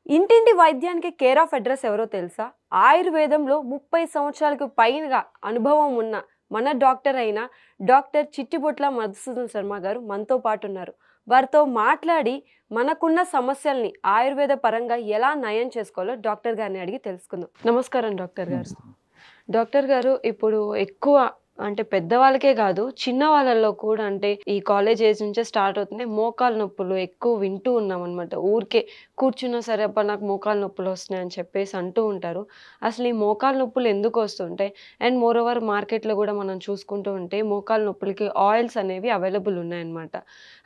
ఇంటింటి వైద్యానికి care of address ఎవరో తెలుసా? ఆయుర్వేదంలో 30 సంవత్సరాలకు పైగా అనుభవం ఉన్న మన డాక్టర్ అయిన డాక్టర్ చిట్టిబొట్ల మధుసూదన్ శర్మ గారు మనతో పాటు ఉన్నారు. వారితో మాట్లాడి మనకున్న సమస్యల్ని ఆయుర్వేద పరంగా ఎలా నయం చేసుకోవాలో డాక్టర్ గారిని అడిగి తెలుసుకుందాం. నమస్కారం డాక్టర్ గారు. నమస్తే. డాక్టర్ గారు, ఇప్పుడు ఎక్కువ అంటే పెద్దవాళ్ళకే కాదు, చిన్న వాళ్ళలో కూడా అంటే ఈ కాలేజ్ ఏజ్ నుంచే స్టార్ట్ అవుతున్నాయి. మోకాలు నొప్పులు ఎక్కువ వింటూ ఉన్నామనమాట. ఊరికే కూర్చున్నా సరే అబ్బా నాకు మోకాలు నొప్పులు వస్తున్నాయి అని చెప్పేసి అంటూ ఉంటారు. అసలు ఈ మోకాలు నొప్పులు ఎందుకు వస్తుంటాయి? అండ్ మోర్ ఓవర్ మార్కెట్‌లో కూడా మనం చూసుకుంటూ ఉంటే మోకాలు నొప్పులకి ఆయిల్స్ అనేవి అవైలబుల్ ఉన్నాయన్నమాట.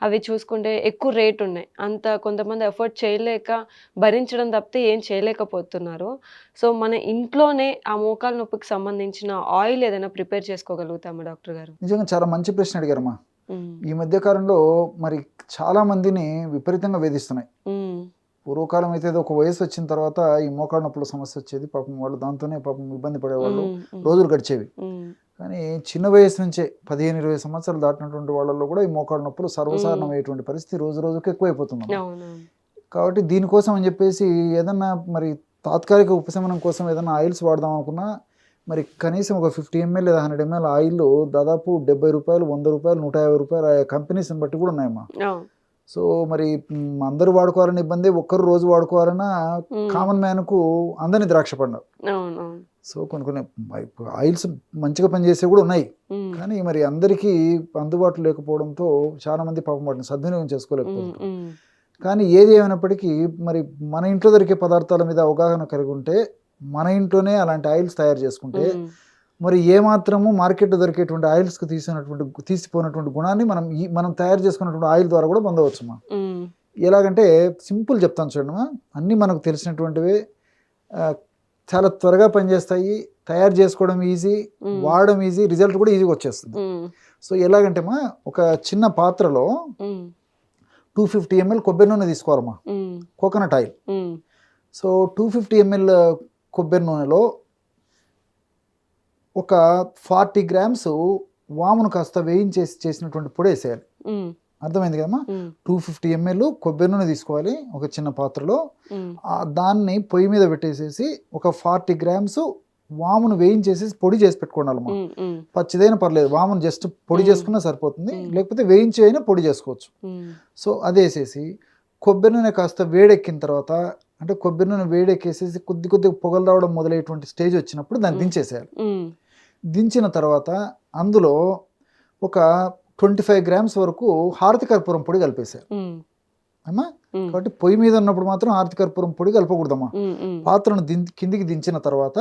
అవి చూసుకుంటే ఎక్కువ రేట్ ఉన్నాయి. అంత కొంతమంది ఎఫర్ట్ చేయలేక భరించడం తప్పితే ఏం చేయలేకపోతున్నారు. సో, మన ఇంట్లోనే ఆ మోకాలు నొప్పికి సంబంధించిన ఆయిల్ ఏదైనా ప్రిపేర్ చేసుకోగలుగుతామా డాక్టర్ గారు? నిజంగా చాలా మంచి ప్రశ్న అడిగారమ్మా. హ్మ్. ఈ మధ్య కాలంలో మరి చాలా మందిని విపరీతంగా వేధిస్తున్నాయి. హ్మ్. పూర్వకాలం అయితే ఏదో ఒక వయసు వచ్చిన తర్వాత ఈ మోకాళ్ళ నొప్పుల సమస్య వచ్చేది. పాపం వాళ్ళు దాంతోనే ఇబ్బంది పడేవాళ్ళు. హ్మ్. హ్మ్. రోజులు గడిచేవి. హ్మ్. కానీ చిన్న వయసు నుంచే 15, 20 సంవత్సరాలు దాటినటువంటి వాళ్ళలో కూడా ఈ మోకాళ్ళ నొప్పులు హ్మ్. సర్వసాధారణమైనటువంటి పరిస్థితి రోజు రోజుకి ఎక్కువైపోతుందమ్మా. అవునవును. కాబట్టి దీనికోసం అని చెప్పేసి ఏదన్నా మరి తాత్కాలిక ఉపశమనం కోసం ఏదైనా ఆయిల్స్ వాడదాం అనుకున్నా మరి కనీసం ఒక 50 ఎంఎల్ లేదా 100 ఎంఎల్ ఆయిల్ దాదాపు రూ. 70, రూ. 100, రూ. 150 ఆ కంపెనీస్ని బట్టి కూడా ఉన్నాయమ్మా. అవును. సో మరి అందరూ వాడుకోవాలని ఇబ్బంది, ఒక్కరు రోజు వాడుకోవాలన్నా హ్మ్. కామన్ మ్యాన్కు అందని ద్రాక్ష పండు. అవునవును. సో కొన్ని కొన్ని ఆయిల్స్ మంచిగా పనిచేసేవి కూడా ఉన్నాయి. హ్మ్. కానీ మరి అందరికీ అందుబాటులో లేకపోవడంతో చాలా మంది పాపం వాటిని సద్వినియోగం హ్మ్. చేసుకోలేకపోతున్నారు. హ్మ్. కానీ ఏది ఏమైనప్పటికీ మరి మన ఇంట్లో దొరికే పదార్థాల మీద అవగాహన కలిగి ఉంటే, మన ఇంట్లోనే అలాంటి ఆయిల్స్ తయారు చేసుకుంటే, హ్మ్. మరి ఏమాత్రము మార్కెట్‌లో దొరికేటువంటి ఆయిల్స్‌కి తీసిపోయినటువంటి గుణాన్ని మనం తయారు చేసుకున్నటువంటి ఆయిల్ ద్వారా కూడా పొందవచ్చమ్మా. హ్మ్. ఎలాగంటే సింపుల్ చెప్తాను చూడమ్మా. అన్నీ మనకు తెలిసినటువంటివే. ఆహ్, చాలా త్వరగా పనిచేస్తాయి. తయారు చేసుకోవడం ఈజీ, హ్మ్. వాడడం ఈజీ, రిజల్ట్ కూడా ఈజీగా వచ్చేస్తుంది. హ్మ్. సో ఎలాగంటేమా ఒక చిన్న పాత్రలో హ్మ్. 250 ఎంఎల్ కొబ్బరి నూనె తీసుకోవాలమ్మా. హ్మ్. Coconut oil. హ్మ్. సో 250 ఎంఎల్ కొబ్బరి నూనెలో ఒక 40 గ్రామ్స్ వామును కాస్త వేయించేసి చేసినటువంటి పొడి వేసేయాలి. హ్మ్. అర్థమైంది కదమ్మా. హ్మ్. 250 ఎంఎల్ కొబ్బరి నూనె తీసుకోవాలి ఒక చిన్న పాత్రలో. హ్మ్. దాన్ని పొయ్యి మీద పెట్టేసేసి ఒక 40 గ్రామ్స్ వామును వేయించేసేసి పొడి చేసి పెట్టుకోవాలమ్మా. హ్మ్. హ్మ్. పచ్చిదైనా పర్లేదు, వామును జస్ట్ పొడి చేసుకున్నా సరిపోతుంది, హ్మ్. లేకపోతే వేయించి అయినా పొడి చేసుకోవచ్చు. హ్మ్. సో అదేసేసి కొబ్బరి నూనె కాస్త వేడెక్కిన తర్వాత, అంటే కొబ్బరి నూనె వేడెక్కేసేసి కొద్దిగా పొగలు రావడం మొదలయ్యేటువంటి స్టేజ్ వచ్చినప్పుడు దాన్ని హ్మ్. దించేసేయాలి. హ్మ్. దించిన తర్వాత అందులో ఒక 25 గ్రామ్స్ వరకు హారతి కర్పూరం పొడి కలిపేసేయాలి హ్మ్. అమ్మా. హ్మ్. కాబట్టి పొయ్యి మీద ఉన్నప్పుడు మాత్రం హారతి కర్పూరం పొడి కలపకూడదమ్మా. హ్మ్. హ్మ్. పాత్రను కిందికి దించిన తర్వాత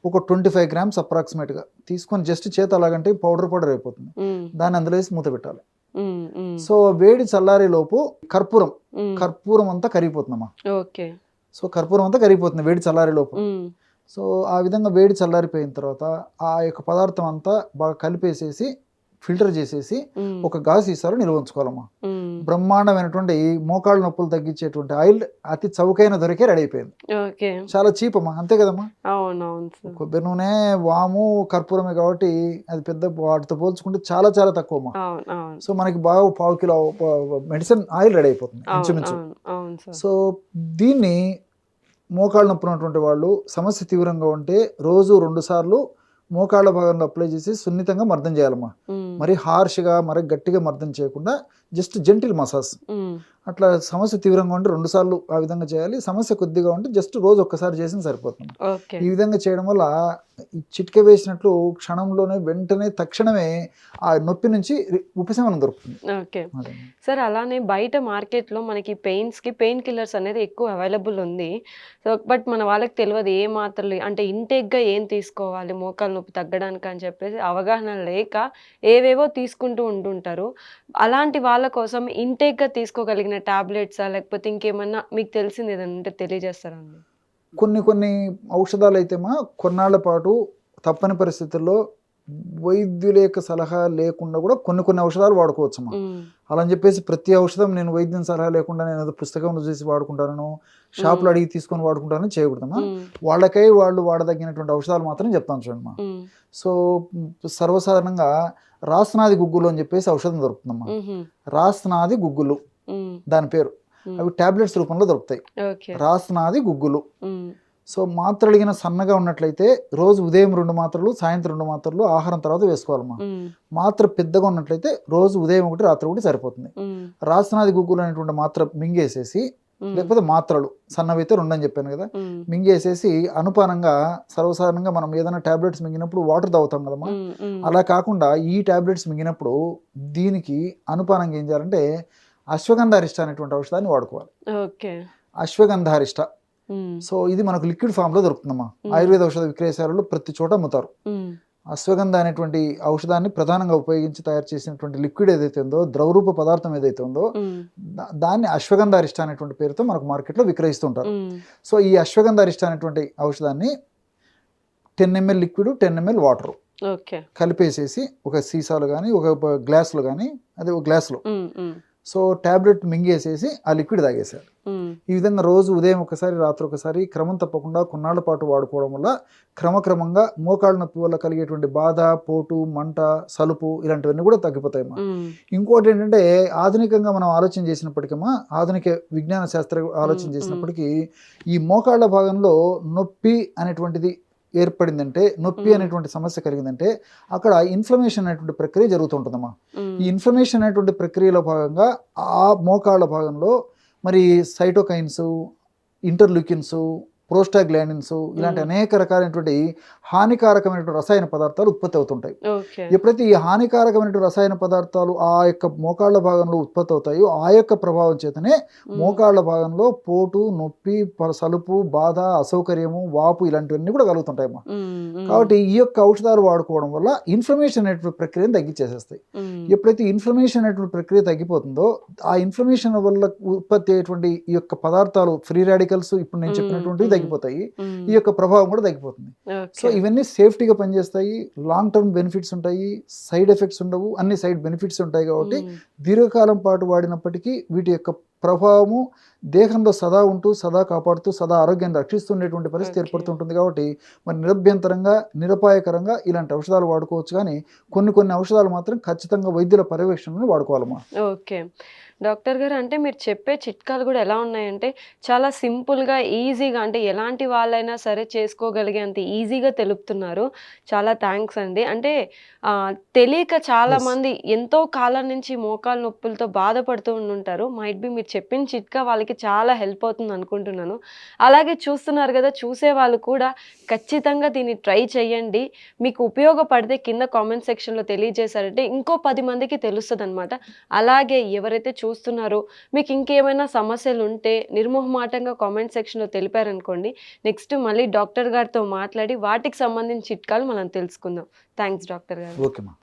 ఒక 25 గ్రామ్స్ అప్రాక్సిమేట్గా తీసుకొని జస్ట్ చేత అలాగంటే పౌడర్ అయిపోతుంది. హ్మ్. దాన్ని అందులో వేసి మూత పెట్టాలి. హ్మ్. హ్మ్. సో వేడి చల్లారే లోపు కర్పూరం హ్మ్. కర్పూరం అంతా కరిగిపోతుందమ్మా. ఓకే. సో కర్పూరం అంతా కరిగిపోతుంది వేడి చల్లారే లోపు. హ్మ్. సో ఆ విధంగా వేడి చల్లారిపోయిన తర్వాత ఆ యొక్క పదార్థం అంతా బాగా కలిపేసేసి ఫిల్టర్ చేసేసి హ్మ్. ఒక గాజు సీసాలో నిల్వ ఉంచుకోవాలమ్మా. హ్మ్. బ్రహ్మాండమైనటువంటి మోకాళ్ళ నొప్పులు తగ్గించేటువంటి ఆయిల్ అతి చౌకైన ధరకే రెడీ అయిపోయింది. ఓకే. చాలా చీప్ అమ్మా, అంతే కదమ్మా. అవునవును సార్. కొబ్బరి నూనె, వాము, కర్పూరమే కాబట్టి అది పెద్ద వాటితో పోల్చుకుంటే చాలా చాలా తక్కువ అమ్మా. అవును. అవును. సో మనకి బాగా పావు కిలో మెడిసిన్ ఆయిల్ రెడీ అయిపోతుంది అవును. ఇంచుమించు. అవును. అవును సార్. సో దీన్ని మోకాళ్ళ నొప్పి ఉన్నటువంటి వాళ్ళు సమస్య తీవ్రంగా ఉంటే రోజు 2 సార్లు మోకాళ్ళ భాగంలో అప్లై చేసి సున్నితంగా మర్దన చేయాలమ్మా. హ్మ్. మరి హార్ష్గా మరి గట్టిగా మర్దన చేయకుండా జస్ట్ జెంటిల్ మసాజ్. హ్మ్. అట్లా సమస్య తీవ్రంగా ఉంటే 2 సార్లు ఆ విధంగా చేయాలి. సమస్య కొద్దిగా ఉంటే జస్ట్ రోజు ఒక్కసారి చేసిన సరిపోతుంది. ఓకే. ఈ విధంగా చేయడం వల్ల ఈ చిటిక వేసినట్లు క్షణంలోనే వెంటనే తక్షణమే ఆ నొప్పి నుంచి ఉపశమనం దొరుకుతుంది. ఓకే. అదే. సార్, అలానే బయట మార్కెట్‌లో మనకి పెయిన్ కిల్లర్స్ అనేది ఎక్కువ అవైలబుల్ ఉంది. సో, బట్ మన వాళ్ళకి తెలవదు ఏ మాత్రలు అంటే ఇంటేక్‌గా ఏం తీసుకోవాలి మోకాలు నొప్పి తగ్గడానికి అని చెప్పేసి అవగాహన లేక ఏవేవో తీసుకుంటూ ఉంటుంటారు. అలాంటి వాళ్ళ కోసం ఇంటేక్‌గా తీసుకోగలిగిన టాబ్లెట్సా? లేకపోతే ఇంకేమన్నా మీకు తెలిసింది ఏదైనా ఉంటే తెలియజేస్తారా అండి? కొన్ని ఔషధాలైతేమా కొన్నాళ్ల పాటు తప్పని పరిస్థితుల్లో వైద్యుల యొక్క సలహా లేకుండా కూడా కొన్ని ఔషధాలు వాడుకోవచ్చమ్మా. హ్మ్. అలా అని చెప్పేసి ప్రతి ఔషధం నేను వైద్యం సలహా లేకుండా నేను ఏదో పుస్తకంలో చూసి వాడుకుంటాను, షాప్లో హ్మ్. అడిగి తీసుకొని వాడుకుంటానని చేయకూడదమ్మా. హ్మ్. వాళ్ళకై వాళ్ళు వాడదగినటువంటి ఔషధాలు మాత్రం చెప్తాను చూడమ్మా. హ్మ్. సో సర్వసాధారణంగా రాస్నాది గుగ్గులు అని చెప్పేసి ఔషధం దొరుకుతుందమ్మా. హుహు. రాస్నాది గుగ్గులు హ్మ్. దాని పేరు. అవి టాబ్లెట్స్ రూపంలో దొరుకుతాయి. ఓకే. రాస్నాది గుగ్గులు. హ్మ్. సో మాత్రలు గిన సన్నగా ఉన్నట్లయితే రోజు ఉదయం 2 మాత్రలు, సాయంత్రం 2 మాత్రలు ఆహారం తర్వాత వేసుకోవాలమ్మా. హ్మ్. మాత్ర పెద్దగా ఉన్నట్లయితే రోజు ఉదయం 1, రాత్రి 1 సరిపోతుంది. హ్మ్. రాస్నాది గుగ్గులు అనేటువంటి మాత్ర మింగేసేసి, హ్మ్. లేకపోతే మాత్రలు సన్నవైతే 2 అని చెప్పాను కదా, హ్మ్. మింగేసేసి అనుపానంగా సర్వసాధారణంగా మనం ఏదైనా టాబ్లెట్స్ మింగినప్పుడు వాటర్ తాగుతాం కదమ్మా, హ్మ్. హ్మ్. అలా కాకుండా ఈ టాబ్లెట్స్ మింగినప్పుడు దీనికి అనుపానంగా ఏం చేయాలంటే అశ్వగంధారిష్ట అనేటువంటి ఔషధాన్ని వాడుకోవాలి. ఓకే. అశ్వగంధారిష్ట. హ్మ్. సో ఇది మనకు లిక్విడ్ ఫామ్లో దొరుకుతుందమ్మా. Hmm. ఆయుర్వేద ఔషధ విక్రయశాలలో ప్రతి చోట అమ్ముతారు. హ్మ్. అశ్వగంధ అనేటువంటి ఔషధాన్ని ప్రధానంగా ఉపయోగించి తయారు చేసినటువంటి లిక్విడ్ ఏదైతే ఉందో, ద్రవరూప పదార్థం ఏదైతే ఉందో, హ్మ్. దాన్ని అశ్వగంధారిష్ట అనేటువంటి పేరుతో మనకు మార్కెట్లో విక్రయిస్తుంటారు. హ్మ్. సో ఈ అశ్వగంధారిష్ట అనేటువంటి ఔషధాన్ని 10 ml liquid, 10 ml water okay. కలిపేసేసి ఒక సీసాలు కానీ ఒక గ్లాసులు కానీ, అదే ఒక గ్లాసులో హ్మ్. హ్మ్. సో టాబ్లెట్ మింగేసేసి ఆ లిక్విడ్ తాగేసారు. హ్మ్. ఈ విధంగా రోజు ఉదయం ఒకసారి, రాత్రి ఒకసారి క్రమం తప్పకుండా కొన్నాళ్ల పాటు వాడుకోవడం వల్ల క్రమక్రమంగా మోకాళ్ళ నొప్పి వల్ల కలిగేటువంటి బాధ, పోటు, మంట, సలుపు ఇలాంటివన్నీ కూడా తగ్గిపోతాయమ్మా. హ్మ్. ఇంకోటి ఏంటంటే ఆధునికంగా మనం ఆలోచన చేసినప్పటికమ్మా, ఆధునిక విజ్ఞాన శాస్త్ర ఆలోచన హ్మ్. చేసినప్పటికీ ఈ మోకాళ్ళ భాగంలో నొప్పి అనేటువంటిది ఏర్పడిందంటే, నొప్పి Hmm. అనేటువంటి సమస్య కలిగిందంటే అక్కడ ఇన్ఫ్లమేషన్ అనేటువంటి ప్రక్రియ జరుగుతుంటుందమ్మా. హ్మ్. ఈ ఇన్ఫ్లమేషన్ అనేటువంటి ప్రక్రియలో భాగంగా ఆ మోకాళ్ళ భాగంలో మరి సైటోకైన్స్, ఇంటర్లూకిన్స్, ప్రోస్టాగ్లాండిన్స్ ఇలాంటి Hmm. అనేక రకాలైనటువంటి హానికారకమైనటువంటి రసాయన పదార్థాలు ఉత్పత్తి అవుతుంటాయి. ఓకే. ఎప్పుడైతే ఈ హానికారకమైనటువంటి రసాయన పదార్థాలు ఆ యొక్క మోకాళ్ళ భాగంలో ఉత్పత్తి అవుతాయో, ఆ యొక్క ప్రభావం చేతనే హ్మ్. మోకాళ్ళ భాగంలో పోటు, నొప్పి, సలుపు, బాధ, అసౌకర్యము, వాపు ఇలాంటివన్నీ కూడా కలుగుతుంటాయమ్మా. హ్మ్. హ్మ్. కాబట్టి ఈ యొక్క ఔషధాలు వాడుకోవడం వల్ల ఇన్ఫ్లమేషన్ అనేటువంటి ప్రక్రియను తగ్గించేసేస్తాయి. హ్మ్. ఎప్పుడైతే ఇన్ఫ్లమేషన్ అనేటువంటి ప్రక్రియ తగ్గిపోతుందో, ఆ ఇన్ఫ్లమేషన్ వల్ల ఉత్పత్తి అయ్యేటువంటి ఈ యొక్క పదార్థాలు ఫ్రీ రాడికల్స్ ఇప్పుడు నేను హ్మ్. చెప్పినటువంటివి హ్మ్. తగ్గిపోతాయి. హ్మ్. ఈ యొక్క ప్రభావం కూడా తగ్గిపోతుంది. So okay. ఇవన్నీ సేఫ్టీగా పనిచేస్తాయి. లాంగ్ టర్మ్ బెనిఫిట్స్ ఉంటాయి, సైడ్ ఎఫెక్ట్స్ ఉండవు, అన్ని సైడ్ బెనిఫిట్స్ ఉంటాయి. కాబట్టి హ్మ్. దీర్ఘకాలం పాటు వాడినప్పటికీ వీటి యొక్క ప్రభావము దేహంలో సదా ఉంటూ, సదా కాపాడుతూ, సదా ఆరోగ్యాన్ని రక్షిస్తుండేటువంటి పరిస్థితి ఓకే. ఏర్పడుతుంటుంది. కాబట్టి మరి నిరభ్యంతరంగా, నిరపాయకరంగా ఇలాంటి ఔషధాలు వాడుకోవచ్చు. కానీ కొన్ని ఔషధాలు మాత్రం ఖచ్చితంగా వైద్యుల పర్యవేక్షణలో వాడుకోవాలమ్మా. ఓకే. డాక్టర్ గారు, అంటే మీరు చెప్పే చిట్కాలు గూడా ఎలా ఉన్నాయంటే, చాలా సింపుల్‌గా, ఈజీగా, అంటే ఎలాంటి వాళ్ళైనా సరే చేసుకోగలిగేంత ఈజీగా తెలుపుతున్నారు. చాలా థాంక్స్ అండి. అంటే తెలియక ఎస్. చాలామంది ఎంతో కాలం నుంచి మోకాలు నొప్పులతో బాధపడుతూ ఉండుంటారు. మైట్ బీ మీరు చెప్పిన చిట్కా వాళ్ళకి చాలా హెల్ప్ అవుతుందనుకుంటున్నాను. అలాగే చూస్తున్నారు గదా! చూసేవాళ్ళు కూడా ఖచ్చితంగా దీన్ని ట్రై చేయండి. మీకు ఉపయోగపడితే కింద కామెంట్ సెక్షన్‌లో తెలియజేశారంటే ఇంకో 10 మందికి తెలుస్తదనమాట. అలాగే ఎవరైతే చూస్తున్నారో మీకు ఇంకేమైనా సమస్యలుంటే నిర్మొహమాటంగా కామెంట్ సెక్షన్‌లో తెలిపారనుకోండి, నెక్స్ట్ మళ్ళీ డాక్టర్ గారితో మాట్లాడి వాటికి సంబంధించిన చిట్కాలు మనం తెలుసుకుందాం. థాంక్స్ డాక్టర్ గారు. ఓకేమ్మా.